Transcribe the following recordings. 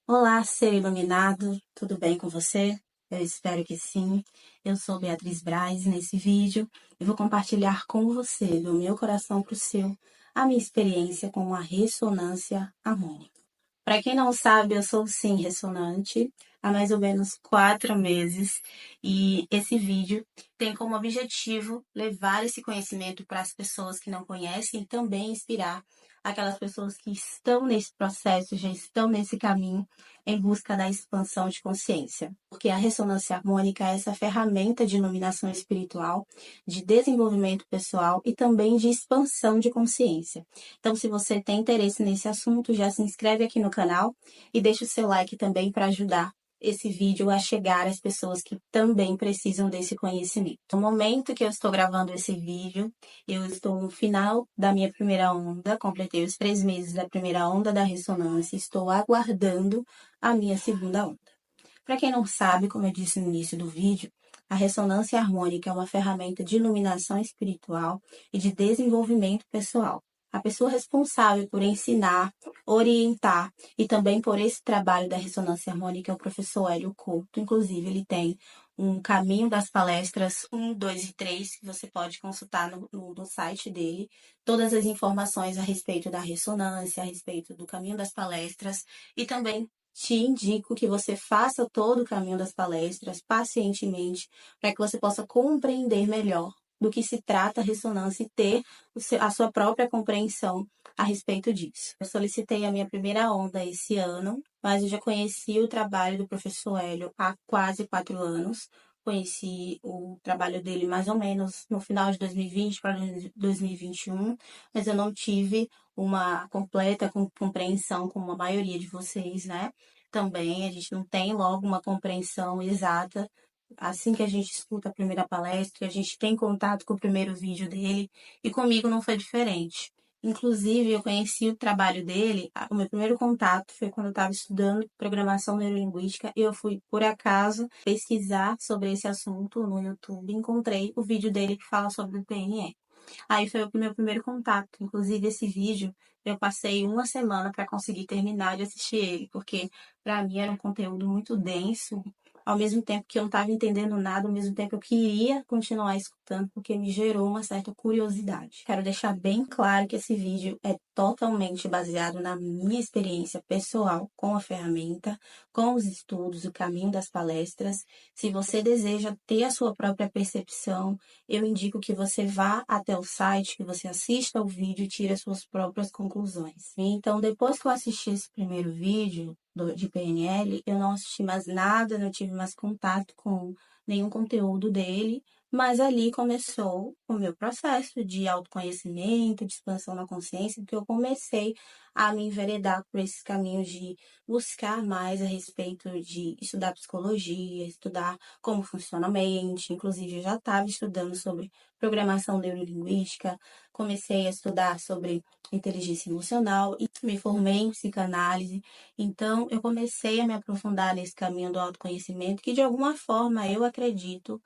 Olá, ser iluminado, tudo bem com você? Eu espero que sim. Eu sou Beatriz Braz. Nesse vídeo eu vou compartilhar com você, do meu coração para o seu, a minha experiência com a ressonância harmônica. Para quem não sabe, eu sou sim ressonante há mais ou menos 4 meses e esse vídeo tem como objetivo levar esse conhecimento para as pessoas que não conhecem e também inspirar aquelas pessoas que estão nesse processo, já estão nesse caminho em busca da expansão de consciência. Porque a ressonância harmônica é essa ferramenta de iluminação espiritual, de desenvolvimento pessoal e também de expansão de consciência. Então, se você tem interesse nesse assunto, já se inscreve aqui no canal e deixa o seu like também para ajudar esse vídeo a chegar às pessoas que também precisam desse conhecimento. No momento que eu estou gravando esse vídeo, eu estou no final da minha primeira onda, completei os 3 meses da primeira onda da ressonância, estou aguardando a minha segunda onda. Para quem não sabe, como eu disse no início do vídeo, a ressonância harmônica é uma ferramenta de iluminação espiritual e de desenvolvimento pessoal. A pessoa responsável por ensinar, orientar e também por esse trabalho da ressonância harmônica é o professor Hélio Couto. Inclusive, ele tem um caminho das palestras 1, 2 e 3 que você pode consultar no site dele. Todas as informações a respeito da ressonância, a respeito do caminho das palestras e também te indico que você faça todo o caminho das palestras pacientemente, para que você possa compreender melhor do que se trata a ressonância e ter a sua própria compreensão a respeito disso. Eu solicitei a minha primeira onda esse ano, mas eu já conheci o trabalho do professor Hélio há quase 4 anos. Conheci o trabalho dele mais ou menos no final de 2020 para 2021, mas eu não tive uma completa compreensão como a maioria de vocês, né? Também a gente não tem logo uma compreensão exata assim que a gente escuta a primeira palestra, que a gente tem contato com o primeiro vídeo dele, e comigo não foi diferente. Inclusive, eu conheci o trabalho dele, o meu primeiro contato foi quando eu estava estudando programação neurolinguística e eu fui, por acaso, pesquisar sobre esse assunto no YouTube e encontrei o vídeo dele que fala sobre o PNE. Aí foi o meu primeiro contato. Inclusive, esse vídeo eu passei uma semana para conseguir terminar de assistir ele, porque para mim era um conteúdo muito denso, ao mesmo tempo que eu não estava entendendo nada, ao mesmo tempo eu queria continuar escutando, porque me gerou uma certa curiosidade. Quero deixar bem claro que esse vídeo é totalmente baseado na minha experiência pessoal com a ferramenta, com os estudos, o caminho das palestras. Se você deseja ter a sua própria percepção, eu indico que você vá até o site, que você assista ao vídeo e tire as suas próprias conclusões. Então, depois que eu assisti esse primeiro vídeo de PNL, eu não assisti mais nada, não tive mais contato com nenhum conteúdo dele, mas ali começou o meu processo de autoconhecimento, de expansão na consciência, porque eu comecei a me enveredar por esses caminhos de buscar mais a respeito de estudar psicologia, estudar como funciona a mente. Inclusive, eu já estava estudando sobre programação neurolinguística, comecei a estudar sobre inteligência emocional e me formei em psicanálise. Então, eu comecei a me aprofundar nesse caminho do autoconhecimento, que de alguma forma eu acredito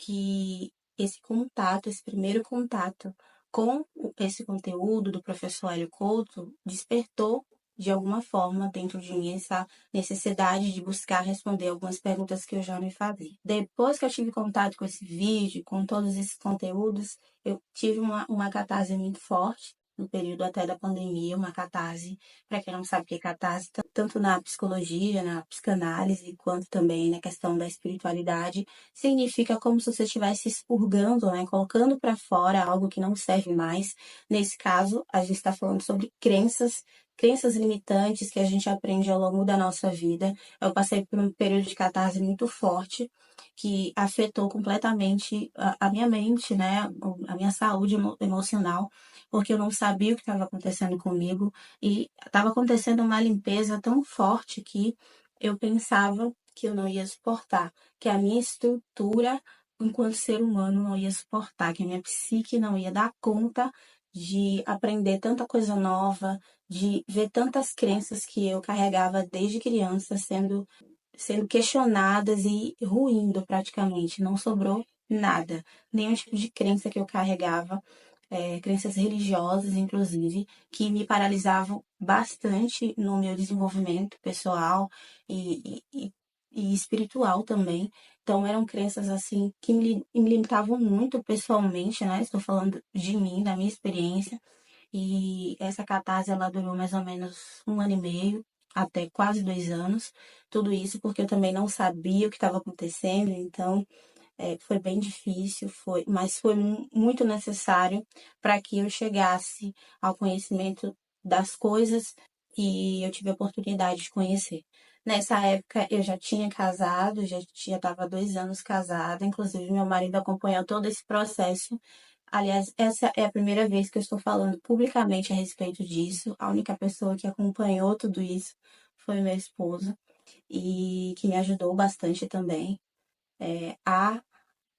que esse contato, esse primeiro contato com esse conteúdo do professor Hélio Couto despertou de alguma forma dentro de mim essa necessidade de buscar responder algumas perguntas que eu já me fazia. Depois que eu tive contato com esse vídeo, com todos esses conteúdos, eu tive uma catarse muito forte no período até da pandemia, uma catarse, para quem não sabe o que é catarse, tanto na psicologia, na psicanálise, quanto também na questão da espiritualidade, significa como se você estivesse expurgando, né? Colocando para fora algo que não serve mais. Nesse caso, a gente está falando sobre crenças limitantes que a gente aprende ao longo da nossa vida. Eu passei por um período de catarse muito forte que afetou completamente a minha mente, né? A minha saúde emocional, porque eu não sabia o que estava acontecendo comigo e estava acontecendo uma limpeza tão forte que eu pensava que eu não ia suportar, que a minha estrutura enquanto ser humano não ia suportar, que a minha psique não ia dar conta de aprender tanta coisa nova, de ver tantas crenças que eu carregava desde criança sendo questionadas e ruindo praticamente. Não sobrou nada, nenhum tipo de crença que eu carregava crenças religiosas, inclusive, que me paralisavam bastante no meu desenvolvimento pessoal e espiritual também. Então, eram crenças, assim, que me limitavam muito pessoalmente, né? Estou falando de mim, da minha experiência. E essa catarse, ela durou mais ou menos 1 ano e meio, até quase 2 anos. Tudo isso porque eu também não sabia o que estava acontecendo, então foi bem difícil, mas foi muito necessário para que eu chegasse ao conhecimento das coisas que eu tive a oportunidade de conhecer. Nessa época eu já tinha casado, já estava 2 anos casada, inclusive meu marido acompanhou todo esse processo. Aliás, essa é a primeira vez que eu estou falando publicamente a respeito disso. A única pessoa que acompanhou tudo isso foi meu esposo e que me ajudou bastante também a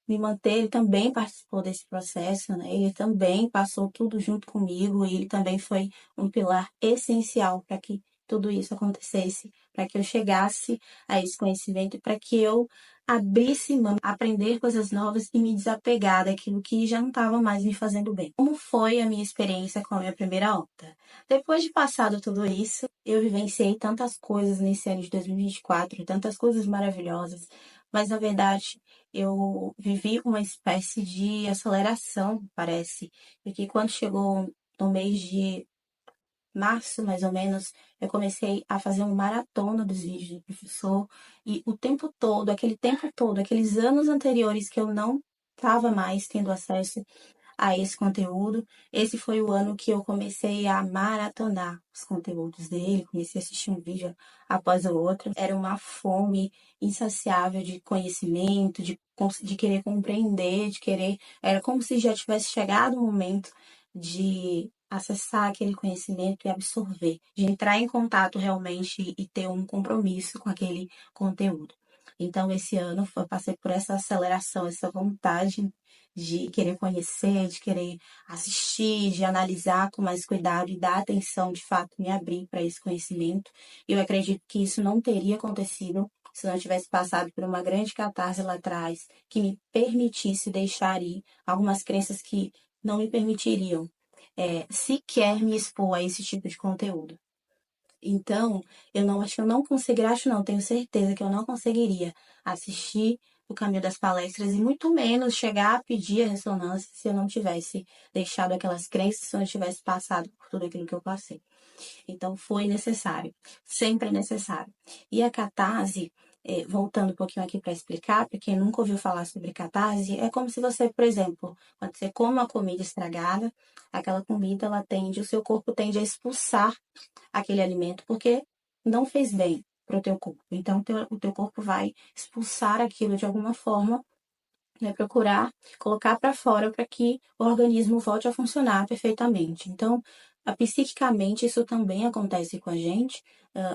me manter. Ele também participou desse processo, né? Ele também passou tudo junto comigo e ele também foi um pilar essencial para que tudo isso acontecesse, para que eu chegasse a esse conhecimento e para que eu abrisse mão, aprender coisas novas e me desapegar daquilo que já não estava mais me fazendo bem. Como foi a minha experiência com a minha primeira onda? Depois de passado tudo isso, eu vivenciei tantas coisas nesse ano de 2024, tantas coisas maravilhosas, mas na verdade eu vivi uma espécie de aceleração, parece, porque quando chegou no mês de março, mais ou menos, eu comecei a fazer uma maratona dos vídeos do professor e o tempo todo, aquele tempo todo, aqueles anos anteriores que eu não estava mais tendo acesso a esse conteúdo. Esse foi o ano que eu comecei a maratonar os conteúdos dele, comecei a assistir um vídeo após o outro. Era uma fome insaciável de conhecimento, de querer compreender, de querer. Era como se já tivesse chegado o momento de acessar aquele conhecimento e absorver, de entrar em contato realmente e ter um compromisso com aquele conteúdo. Então, esse ano eu passei por essa aceleração, essa vontade de querer conhecer, de querer assistir, de analisar com mais cuidado e dar atenção, de fato, me abrir para esse conhecimento. Eu acredito que isso não teria acontecido se não tivesse passado por uma grande catarse lá atrás, que me permitisse deixar ir algumas crenças que não me permitiriam sequer me expor a esse tipo de conteúdo. Então, eu não acho que eu não conseguiria, acho não, tenho certeza que eu não conseguiria assistir o Caminho das Palestras e muito menos chegar a pedir a ressonância se eu não tivesse deixado aquelas crenças, se eu não tivesse passado por tudo aquilo que eu passei. Então, foi necessário, sempre necessário. E a catarse, voltando um pouquinho aqui para explicar, para quem nunca ouviu falar sobre catarse, é como se você, por exemplo, quando você come uma comida estragada, aquela comida, o seu corpo tende a expulsar aquele alimento porque não fez bem para o teu corpo. Então, o teu corpo vai expulsar aquilo de alguma forma, né, procurar colocar para fora para que o organismo volte a funcionar perfeitamente. Então, psiquicamente, isso também acontece com a gente.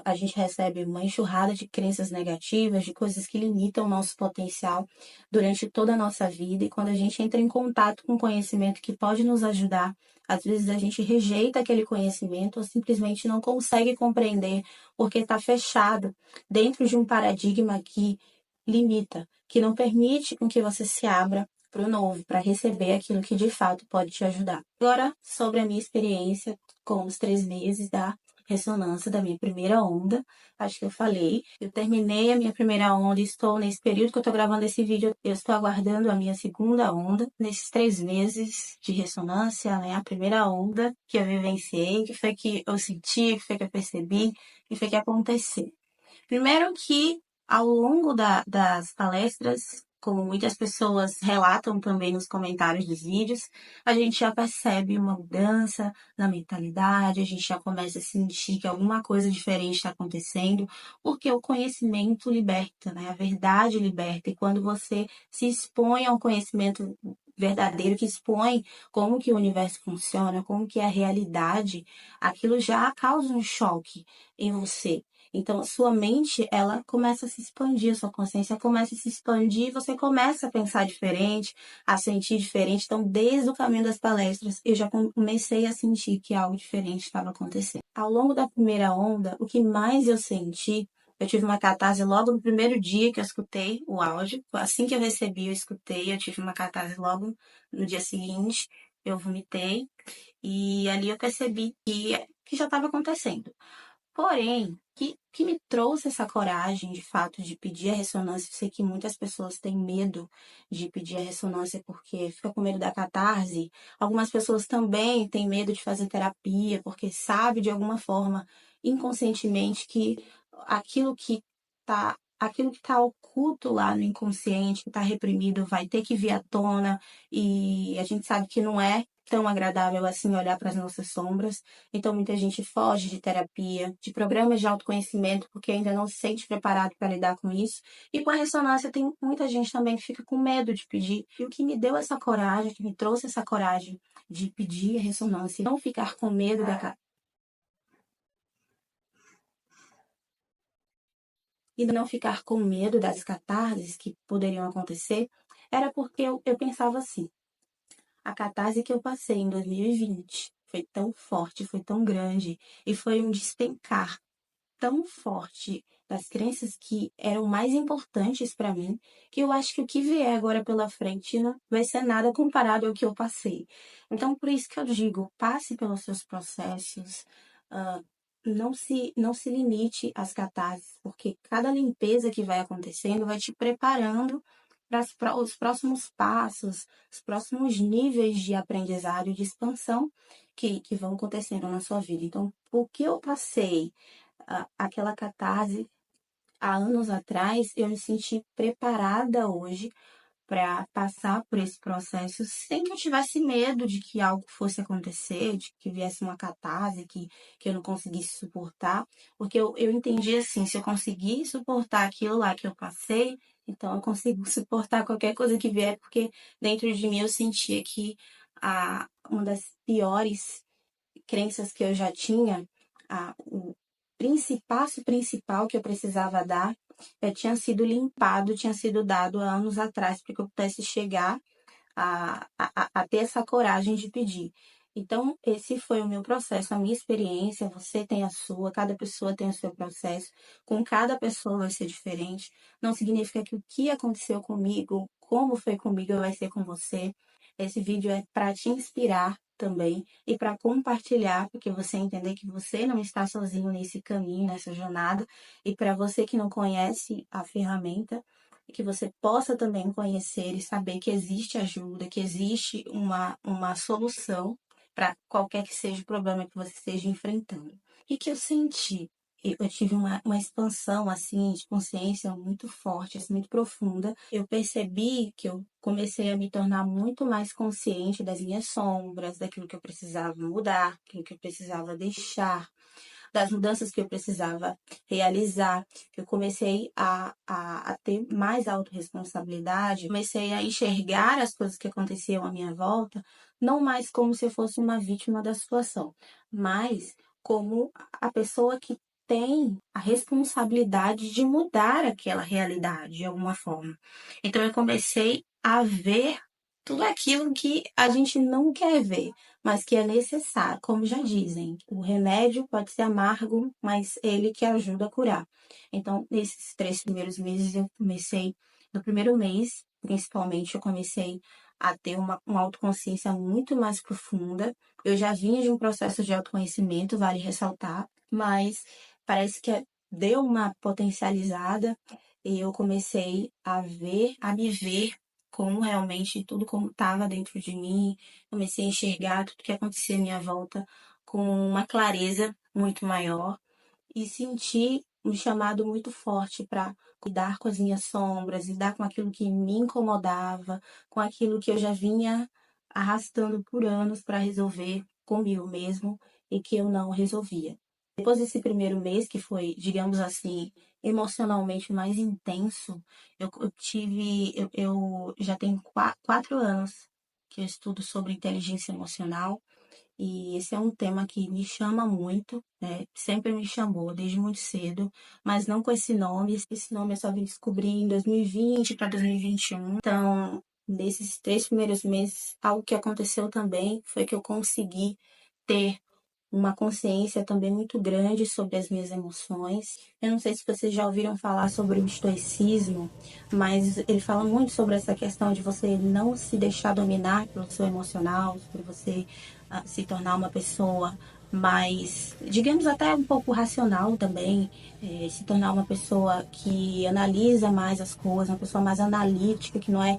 A gente recebe uma enxurrada de crenças negativas, de coisas que limitam o nosso potencial durante toda a nossa vida. E quando a gente entra em contato com conhecimento que pode nos ajudar, às vezes a gente rejeita aquele conhecimento ou simplesmente não consegue compreender porque está fechado dentro de um paradigma que limita, que não permite com que você se abra para o novo, para receber aquilo que de fato pode te ajudar. Agora, sobre a minha experiência com os 3 meses da ressonância da minha primeira onda, acho que eu falei. Eu terminei a minha primeira onda e estou nesse período que eu estou gravando esse vídeo, eu estou aguardando a minha segunda onda. Nesses 3 meses de ressonância, né, a primeira onda que eu vivenciei, que foi que eu senti, que foi que eu percebi, que foi que aconteceu. Primeiro que ao longo das palestras, como muitas pessoas relatam também nos comentários dos vídeos, a gente já percebe uma mudança na mentalidade, a gente já começa a sentir que alguma coisa diferente está acontecendo, porque o conhecimento liberta, né? A verdade liberta. E quando você se expõe ao conhecimento verdadeiro, que expõe como que o universo funciona, como que é a realidade, aquilo já causa um choque em você. Então, a sua mente, ela começa a se expandir, a sua consciência começa a se expandir, você começa a pensar diferente, a sentir diferente. Então, desde o caminho das palestras, eu já comecei a sentir que algo diferente estava acontecendo. Ao longo da primeira onda, o que mais eu senti, eu tive uma catarse logo no primeiro dia que eu escutei o áudio. Assim que eu recebi, eu escutei, eu tive uma catarse logo no dia seguinte. eu vomitei e ali eu percebi que já estava acontecendo. Porém, que me trouxe essa coragem, de fato, de pedir a ressonância. Eu sei que muitas pessoas têm medo de pedir a ressonância porque fica com medo da catarse. Algumas pessoas também têm medo de fazer terapia porque sabe de alguma forma, inconscientemente, que aquilo que está oculto lá no inconsciente, que está reprimido, vai ter que vir à tona. E a gente sabe que não é tão agradável assim olhar para as nossas sombras. Então, muita gente foge de terapia, de programas de autoconhecimento, porque ainda não se sente preparado para lidar com isso. E com a ressonância, tem muita gente também que fica com medo de pedir. E o que me deu essa coragem, que me trouxe essa coragem de pedir a ressonância, e não ficar com medo e não ficar com medo das catarses que poderiam acontecer, era porque eu pensava assim: a catarse que eu passei em 2020 foi tão forte, foi tão grande, e foi um despencar tão forte das crenças que eram mais importantes para mim, que eu acho que o que vier agora pela frente não vai ser nada comparado ao que eu passei. Então, por isso que eu digo, passe pelos seus processos, ah, não se limite às catarses, porque cada limpeza que vai acontecendo vai te preparando para os próximos passos, os próximos níveis de aprendizado e de expansão que vão acontecendo na sua vida. Então, o que eu passei, aquela catarse há anos atrás, eu me senti preparada hoje para passar por esse processo sem que eu tivesse medo de que algo fosse acontecer, de que viesse uma catarse que eu não conseguisse suportar, porque eu entendi assim: se eu conseguir suportar aquilo lá que eu passei, então eu consigo suportar qualquer coisa que vier, porque dentro de mim eu sentia que uma das piores crenças que eu já tinha, o passo principal que eu precisava dar, tinha sido limpado, tinha sido dado há anos atrás, para que eu pudesse chegar a ter essa coragem de pedir. Então, esse foi o meu processo, a minha experiência. Você tem a sua, cada pessoa tem o seu processo, com cada pessoa vai ser diferente. Não significa que o que aconteceu comigo, como foi comigo, vai ser com você. Esse vídeo é para te inspirar também e para compartilhar, porque você entender que você não está sozinho nesse caminho, nessa jornada, e para você que não conhece a ferramenta, que você possa também conhecer e saber que existe ajuda, que existe uma solução para qualquer que seja o problema que você esteja enfrentando. E que eu senti? Eu tive uma expansão assim de consciência muito forte, assim, muito profunda. Eu percebi que eu comecei a me tornar muito mais consciente das minhas sombras, daquilo que eu precisava mudar, daquilo que eu precisava deixar, das mudanças que eu precisava realizar. Eu comecei a ter mais autorresponsabilidade, comecei a enxergar as coisas que aconteciam à minha volta, não mais como se eu fosse uma vítima da situação, mas como a pessoa que tem a responsabilidade de mudar aquela realidade de alguma forma. Então eu comecei a ver tudo aquilo que a gente não quer ver, mas que é necessário. Como já dizem, o remédio pode ser amargo, mas ele que ajuda a curar. Então, nesses 3 primeiros meses, eu comecei, no primeiro mês, principalmente, eu comecei a ter uma autoconsciência muito mais profunda. Eu já vinha de um processo de autoconhecimento, vale ressaltar, mas parece que deu uma potencializada e eu comecei a me ver como realmente tudo como estava dentro de mim. Comecei a enxergar tudo que acontecia à minha volta com uma clareza muito maior e senti um chamado muito forte para cuidar com as minhas sombras, lidar com aquilo que me incomodava, com aquilo que eu já vinha arrastando por anos para resolver comigo mesmo e que eu não resolvia. Depois desse primeiro mês, que foi, digamos assim, emocionalmente mais intenso, eu já tenho 4 anos que eu estudo sobre inteligência emocional e esse é um tema que me chama muito, né? Sempre me chamou desde muito cedo, mas não com esse nome. Esse nome eu só vim descobrir em 2020 para 2021. Então, nesses 3 primeiros meses, algo que aconteceu também foi que eu consegui ter uma consciência também muito grande sobre as minhas emoções. Eu não sei se vocês já ouviram falar sobre o estoicismo, mas ele fala muito sobre essa questão de você não se deixar dominar pelo seu emocional, sobre você se tornar uma pessoa mais, digamos, até um pouco racional também, se tornar uma pessoa que analisa mais as coisas, uma pessoa mais analítica, que não é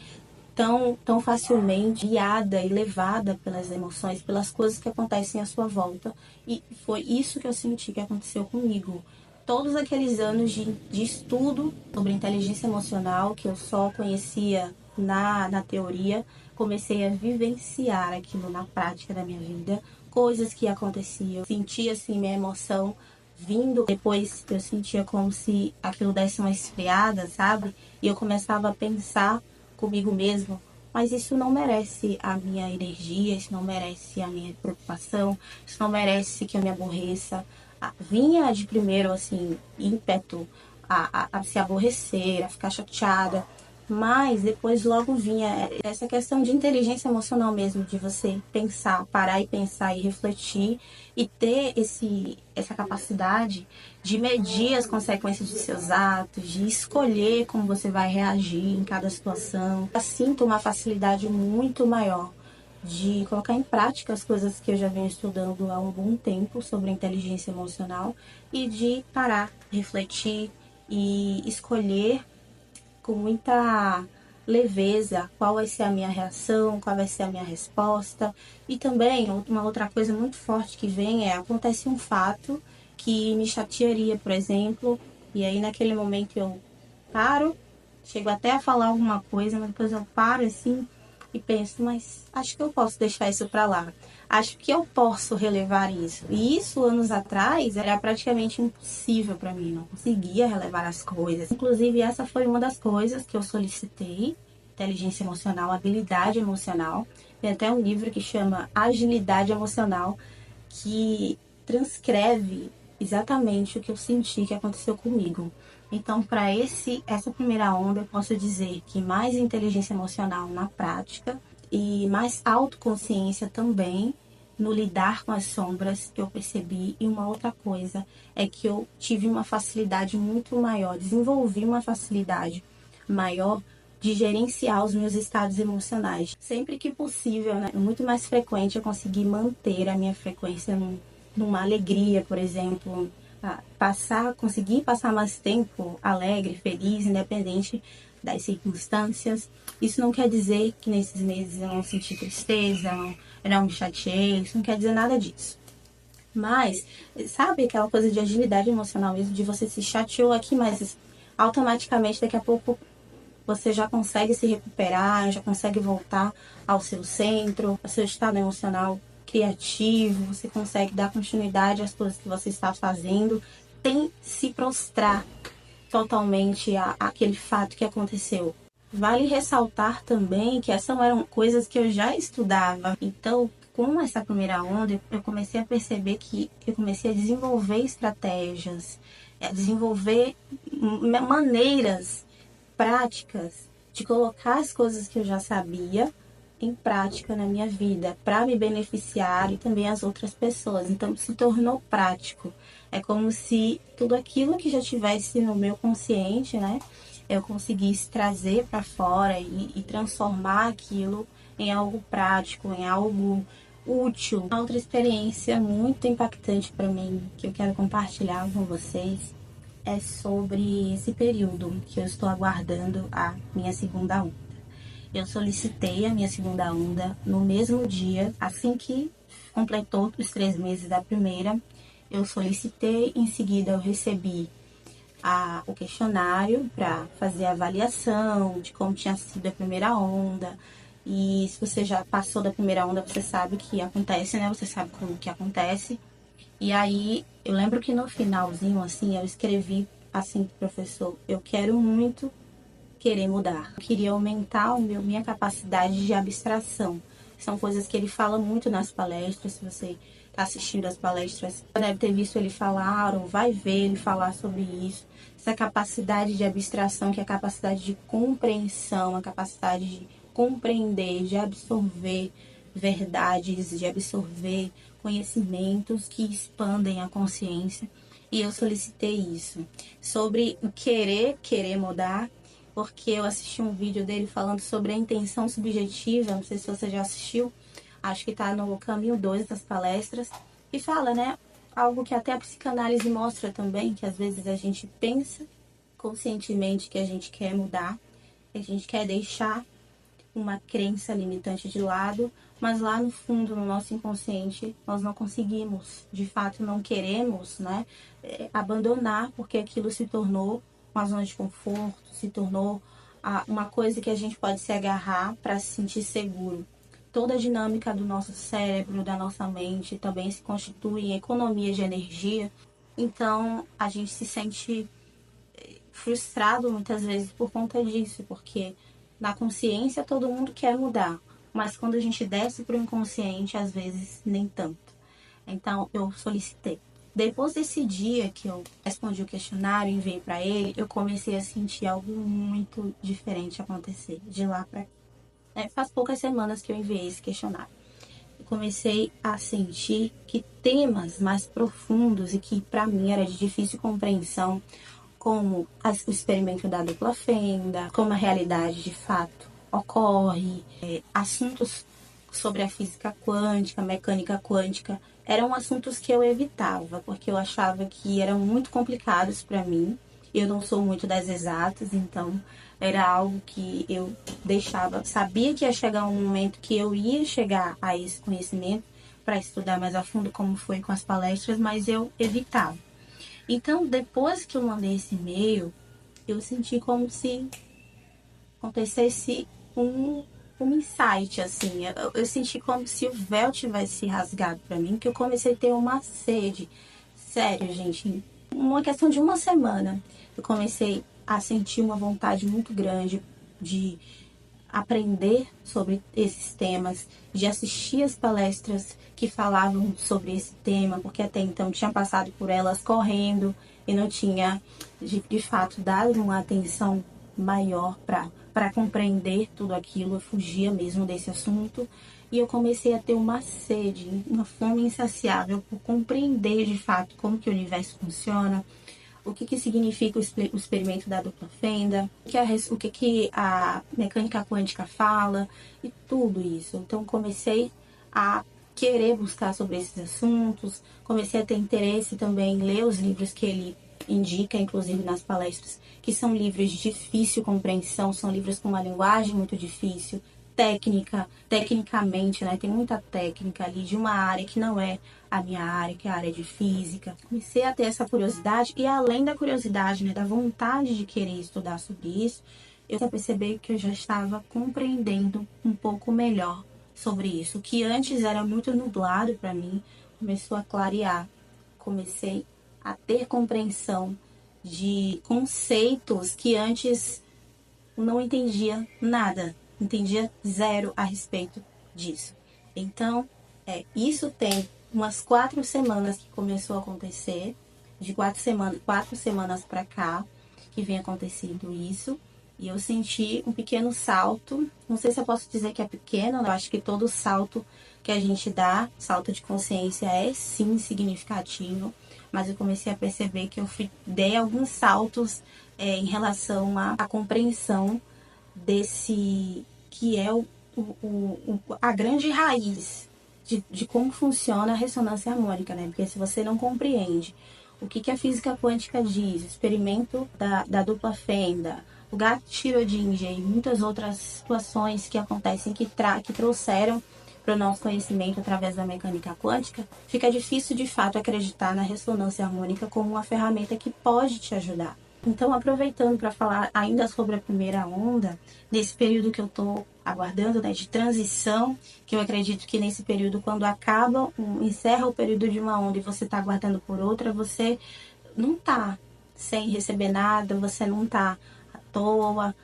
tão facilmente guiada e levada pelas emoções, pelas coisas que acontecem à sua volta. E foi isso que eu senti que aconteceu comigo. Todos aqueles anos de estudo sobre inteligência emocional, que eu só conhecia na teoria, comecei a vivenciar aquilo na prática da minha vida, coisas que aconteciam, sentia assim minha emoção vindo, depois eu sentia como se aquilo desse uma esfriada, sabe? E eu começava a pensar comigo mesmo, mas isso não merece a minha energia, isso não merece a minha preocupação, isso não merece que eu me aborreça. Vinha de primeiro, assim, ímpeto a se aborrecer, a ficar chateada, mas depois logo vinha essa questão de inteligência emocional mesmo, de você pensar, parar e pensar e refletir e ter essa capacidade de medir as consequências de seus atos, de escolher como você vai reagir em cada situação. Eu sinto uma facilidade muito maior de colocar em prática as coisas que eu já venho estudando há um bom tempo sobre inteligência emocional e de parar, refletir e escolher com muita leveza qual vai ser a minha reação, qual vai ser a minha resposta. E também uma outra coisa muito forte que vem acontece um fato que me chatearia, por exemplo, e aí naquele momento eu paro, chego até a falar alguma coisa, mas depois eu paro assim e penso, mas acho que eu posso deixar isso para lá. Acho que eu posso relevar isso. E isso, anos atrás, era praticamente impossível para mim. Não conseguia relevar as coisas. Inclusive, essa foi uma das coisas que eu solicitei. Inteligência emocional, habilidade emocional. Tem até um livro que chama Agilidade Emocional, que transcreve exatamente o que eu senti que aconteceu comigo. Então, para essa primeira onda, eu posso dizer que mais inteligência emocional na prática e mais autoconsciência também no lidar com as sombras que eu percebi. E uma outra coisa é que eu tive uma facilidade muito maior, desenvolvi uma facilidade maior de gerenciar os meus estados emocionais. Sempre que possível, né? É muito mais frequente eu conseguir manter a minha frequência numa alegria, por exemplo, conseguir passar mais tempo alegre, feliz, independente das circunstâncias. Isso não quer dizer que nesses meses eu não senti tristeza, eu não me chateei, isso não quer dizer nada disso. Mas, sabe aquela coisa de agilidade emocional mesmo, de você se chateou aqui, mas automaticamente daqui a pouco você já consegue se recuperar, já consegue voltar ao seu centro, ao seu estado emocional criativo, você consegue dar continuidade às coisas que você está fazendo, sem se prostrar totalmente àquele fato que aconteceu. Vale ressaltar também que essas eram coisas que eu já estudava. Então, com essa primeira onda, eu comecei a perceber que eu comecei a desenvolver estratégias, a desenvolver maneiras práticas de colocar as coisas que eu já sabia em prática na minha vida para me beneficiar e também as outras pessoas. Então se tornou prático. É como se tudo aquilo que já tivesse no meu consciente, né, eu conseguisse trazer para fora e transformar aquilo em algo prático, em algo útil. Uma outra experiência muito impactante para mim que eu quero compartilhar com vocês é sobre esse período que eu estou aguardando a minha segunda onda. Eu solicitei a minha segunda onda no mesmo dia, assim que completou os 3 meses da primeira. Eu solicitei, em seguida eu recebi o questionário para fazer a avaliação de como tinha sido a primeira onda. E se você já passou da primeira onda, você sabe o que acontece, né? Você sabe como que acontece. E aí, eu lembro que no finalzinho, assim, eu escrevi assim pro professor, eu quero muito querer mudar. Eu queria aumentar minha capacidade de abstração. São coisas que ele fala muito nas palestras, se você está assistindo as palestras, deve ter visto ele falar, ou vai ver ele falar sobre isso. Essa capacidade de abstração, que é a capacidade de compreensão, a capacidade de compreender, de absorver verdades, de absorver conhecimentos que expandem a consciência. E eu solicitei isso. Sobre o querer mudar, porque eu assisti um vídeo dele falando sobre a intenção subjetiva, não sei se você já assistiu, acho que está no caminho 2 das palestras, e fala, né, algo que até a psicanálise mostra também, que às vezes a gente pensa conscientemente que a gente quer mudar, que a gente quer deixar uma crença limitante de lado, mas lá no fundo, no nosso inconsciente, nós não conseguimos, de fato não queremos, né, abandonar, porque aquilo se tornou uma zona de conforto, se tornou uma coisa que a gente pode se agarrar para se sentir seguro. Toda a dinâmica do nosso cérebro, da nossa mente, também se constitui em economia de energia, então a gente se sente frustrado muitas vezes por conta disso, porque na consciência todo mundo quer mudar, mas quando a gente desce para o inconsciente, às vezes nem tanto. Então eu solicitei. Depois desse dia que eu respondi o questionário e enviei para ele, eu comecei a sentir algo muito diferente acontecer de lá para cá. Faz poucas semanas que eu enviei esse questionário. Eu comecei a sentir que temas mais profundos e que para mim era de difícil compreensão, como o experimento da dupla fenda, como a realidade de fato ocorre, assuntos sobre a física quântica, mecânica quântica, eram assuntos que eu evitava, porque eu achava que eram muito complicados para mim. Eu não sou muito das exatas, então era algo que eu deixava. Sabia que ia chegar um momento que eu ia chegar a esse conhecimento para estudar mais a fundo, como foi com as palestras, mas eu evitava. Então, depois que eu mandei esse e-mail, eu senti como se acontecesse um insight, assim. Eu senti como se o véu tivesse rasgado para mim, que eu comecei a ter uma sede. Sério, gente. Uma questão de uma semana, eu comecei a sentir uma vontade muito grande de aprender sobre esses temas, de assistir as palestras que falavam sobre esse tema, porque até então tinha passado por elas correndo e não tinha, de fato, dado uma atenção maior para compreender tudo aquilo. Eu fugia mesmo desse assunto e eu comecei a ter uma sede, uma fome insaciável por compreender de fato como que o universo funciona, o que significa o experimento da dupla fenda, o que a mecânica quântica fala e tudo isso. Então comecei a querer buscar sobre esses assuntos, comecei a ter interesse também em ler os livros que ele indica, inclusive nas palestras, que são livros de difícil compreensão, são livros com uma linguagem muito difícil, tecnicamente, né? Tem muita técnica ali de uma área que não é a minha área, que é a área de física. Comecei a ter essa curiosidade e além da curiosidade, né, da vontade de querer estudar sobre isso, eu percebi que eu já estava compreendendo um pouco melhor sobre isso. O que antes era muito nublado para mim, começou a clarear. Comecei a ter compreensão de conceitos que antes não entendia nada. Entendia zero a respeito disso. Então, isso tem umas 4 semanas que começou a acontecer, de 4 semanas para cá, que vem acontecendo isso, e eu senti um pequeno salto, não sei se eu posso dizer que é pequeno, eu acho que todo salto que a gente dá, salto de consciência, é sim significativo, mas eu comecei a perceber que eu dei alguns saltos em relação à compreensão desse que é a grande raiz de como funciona a ressonância harmônica, né? Porque se você não compreende o que a física quântica diz, o experimento da dupla fenda, o gato de Schrödinger e muitas outras situações que acontecem que trouxeram para o nosso conhecimento através da mecânica quântica, fica difícil de fato acreditar na ressonância harmônica como uma ferramenta que pode te ajudar. Então, aproveitando para falar ainda sobre a primeira onda, nesse período que eu estou aguardando, né, de transição, que eu acredito que nesse período, quando encerra o período de uma onda e você está aguardando por outra, você não está sem receber nada, você não está à toa,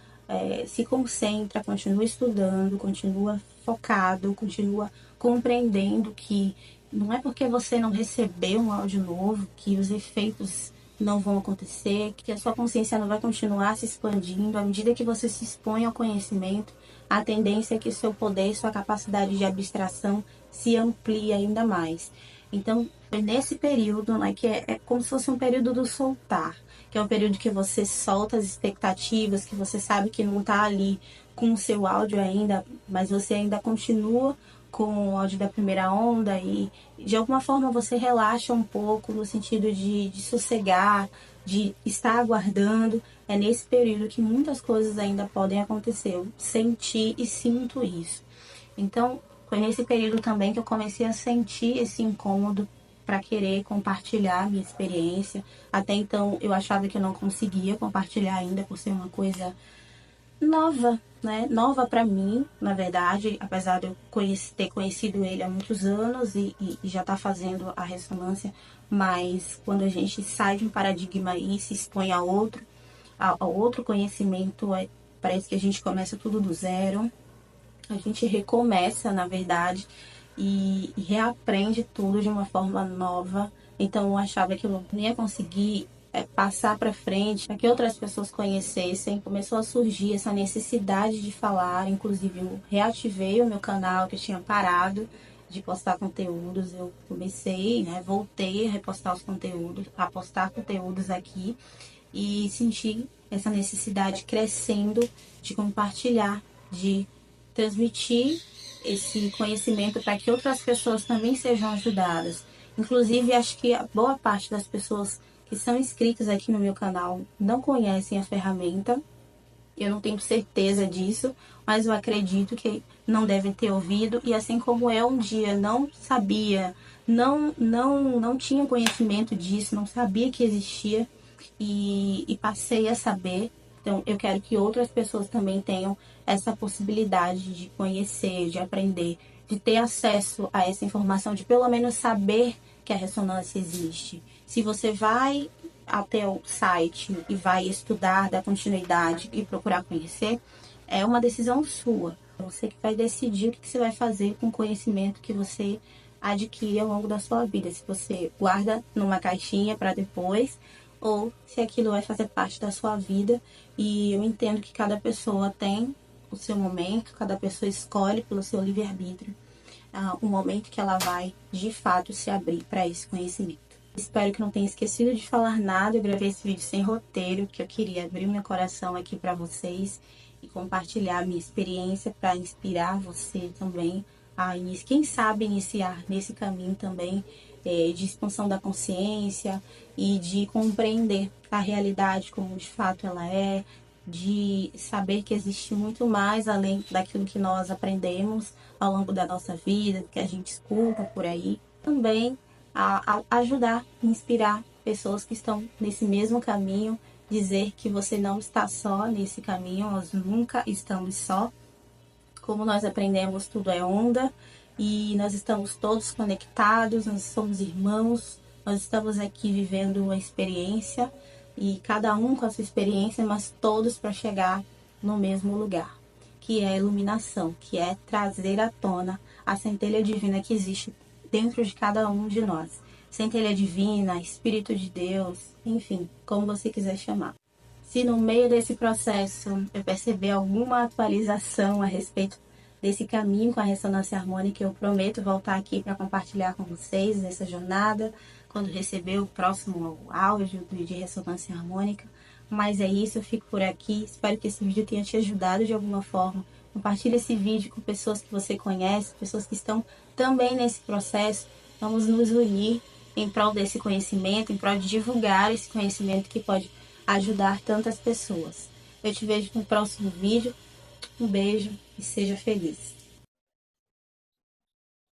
se concentra, continua estudando, continua focado, continua compreendendo que não é porque você não recebeu um áudio novo que os efeitos não vão acontecer, que a sua consciência não vai continuar se expandindo. À medida que você se expõe ao conhecimento, a tendência é que seu poder, sua capacidade de abstração se amplia ainda mais. Então, foi nesse período, né, que é como se fosse um período do soltar, que é um período que você solta as expectativas, que você sabe que não está ali com o seu áudio ainda, mas você ainda continua com o áudio da primeira onda e de alguma forma você relaxa um pouco no sentido de sossegar, de estar aguardando. É nesse período que muitas coisas ainda podem acontecer. Eu senti e sinto isso. Então, foi nesse período também que eu comecei a sentir esse incômodo para querer compartilhar a minha experiência. Até então, eu achava que eu não conseguia compartilhar ainda por ser uma coisa nova, né? Nova para mim, na verdade, apesar de eu ter conhecido ele há muitos anos e já tá fazendo a ressonância, mas quando a gente sai de um paradigma e se expõe a outro conhecimento, parece que a gente começa tudo do zero, a gente recomeça, na verdade, e reaprende tudo de uma forma nova. Então eu achava que eu não ia conseguir passar para frente, para que outras pessoas conhecessem. Começou a surgir essa necessidade de falar. Inclusive eu reativei o meu canal, que eu tinha parado de postar conteúdos. Eu comecei, né, voltei a repostar os conteúdos, a postar conteúdos aqui e senti essa necessidade crescendo de compartilhar, de transmitir esse conhecimento para que outras pessoas também sejam ajudadas. Inclusive, acho que a boa parte das pessoas que são inscritas aqui no meu canal não conhecem a ferramenta. Eu não tenho certeza disso, mas eu acredito que não devem ter ouvido. E assim como eu um dia não sabia, não tinha conhecimento disso, não sabia que existia e passei a saber. Então, eu quero que outras pessoas também tenham essa possibilidade de conhecer, de aprender, de ter acesso a essa informação, de pelo menos saber que a ressonância existe. Se você vai até o site e vai estudar, dar continuidade e procurar conhecer, é uma decisão sua. Você que vai decidir o que você vai fazer com o conhecimento que você adquire ao longo da sua vida. Se você guarda numa caixinha para depois, ou se aquilo vai fazer parte da sua vida. E eu entendo que cada pessoa tem o seu momento, cada pessoa escolhe pelo seu livre-arbítrio o momento que ela vai, de fato, se abrir para esse conhecimento. Espero que não tenha esquecido de falar nada. Eu gravei esse vídeo sem roteiro, porque eu queria abrir meu coração aqui para vocês e compartilhar a minha experiência para inspirar você também a, quem sabe, iniciar nesse caminho também de expansão da consciência e de compreender a realidade como de fato ela é, de saber que existe muito mais além daquilo que nós aprendemos ao longo da nossa vida, que a gente escuta por aí. Também a ajudar, inspirar pessoas que estão nesse mesmo caminho, dizer que você não está só nesse caminho, nós nunca estamos só. Como nós aprendemos, tudo é onda e nós estamos todos conectados, nós somos irmãos, nós estamos aqui vivendo uma experiência e cada um com a sua experiência, mas todos para chegar no mesmo lugar, que é a iluminação, que é trazer à tona a centelha divina que existe dentro de cada um de nós. Centelha divina, Espírito de Deus, enfim, como você quiser chamar. Se no meio desse processo eu perceber alguma atualização a respeito desse caminho com a ressonância harmônica, eu prometo voltar aqui para compartilhar com vocês nessa jornada, quando receber o próximo áudio de ressonância harmônica. Mas é isso, eu fico por aqui. Espero que esse vídeo tenha te ajudado de alguma forma. Compartilhe esse vídeo com pessoas que você conhece, pessoas que estão também nesse processo. Vamos nos unir em prol desse conhecimento, em prol de divulgar esse conhecimento que pode ajudar tantas pessoas. Eu te vejo no próximo vídeo. Um beijo e seja feliz.